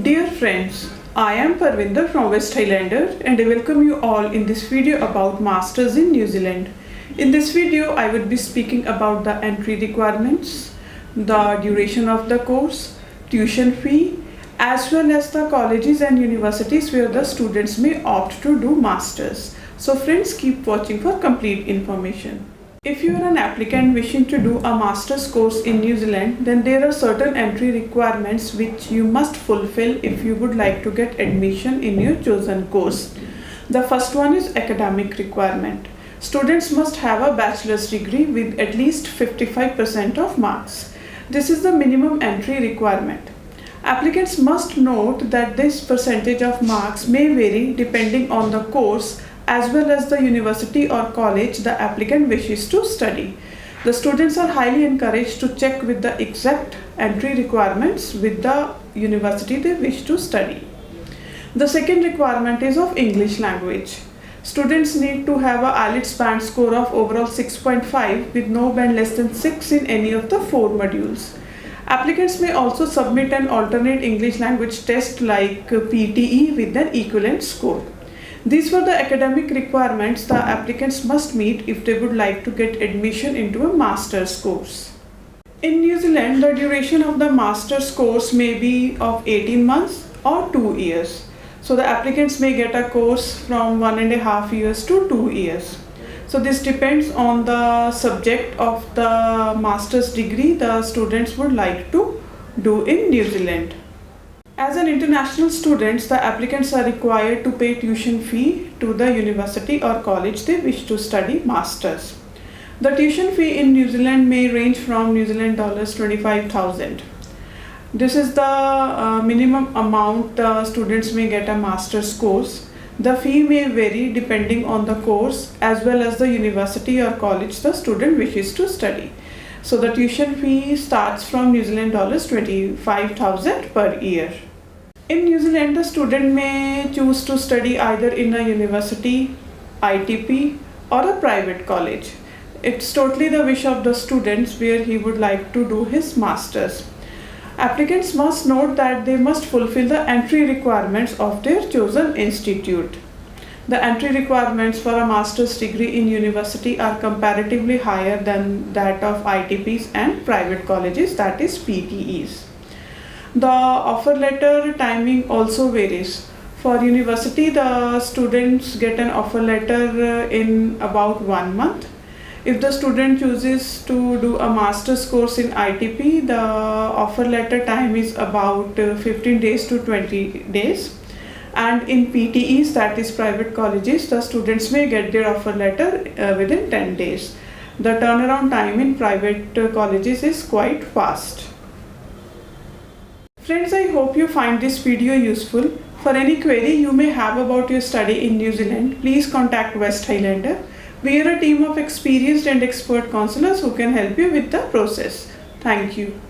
Dear friends, I am Parvinder from West Highlander and I welcome you all in this video about Masters in New Zealand. In this video, I would be speaking about the entry requirements, the duration of the course, tuition fee, as well as the colleges and universities where the students may opt to do Masters. So friends, keep watching for complete information. If you are an applicant wishing to do a master's course in New Zealand, then there are certain entry requirements which you must fulfill if you would like to get admission in your chosen course. The first one is academic requirement. Students must have a bachelor's degree with at least 55% of marks. This is the minimum entry requirement. Applicants must note that this percentage of marks may vary depending on the course as well as the university or college the applicant wishes to study. The students are highly encouraged to check with the exact entry requirements with the university they wish to study. The second requirement is of English language. Students need to have a IELTS band score of overall 6.5 with no band less than 6 in any of the 4 modules. Applicants may also submit an alternate English language test like PTE with an equivalent score. These were the academic requirements the applicants must meet if they would like to get admission into a master's course. In New Zealand, the duration of the master's course may be of 18 months or 2 years. So the applicants may get a course from 1.5 years to 2 years. So this depends on the subject of the master's degree the students would like to do in New Zealand. As an international student, the applicants are required to pay tuition fee to the university or college they wish to study masters. The tuition fee in New Zealand may range from New Zealand dollars 25,000. This is the minimum amount the students may get a master's course. The fee may vary depending on the course as well as the university or college the student wishes to study. So the tuition fee starts from New Zealand dollars 25,000 per year. In New Zealand, the student may choose to study either in a university, ITP or a private college. It's totally the wish of the students where he would like to do his masters. Applicants must note that they must fulfill the entry requirements of their chosen institute. The entry requirements for a master's degree in university are comparatively higher than that of ITPs and private colleges, that is PTEs. The offer letter timing also varies. For university, the students get an offer letter in about 1 month. If the student chooses to do a master's course in ITP, the offer letter time is about 15 days to 20 days. And in PTEs, that is private colleges, the students may get their offer letter within 10 days. The turnaround time in private colleges is quite fast. Friends, I hope you find this video useful. For any query you may have about your study in New Zealand, please contact West Highlander. We are a team of experienced and expert counselors who can help you with the process. Thank you.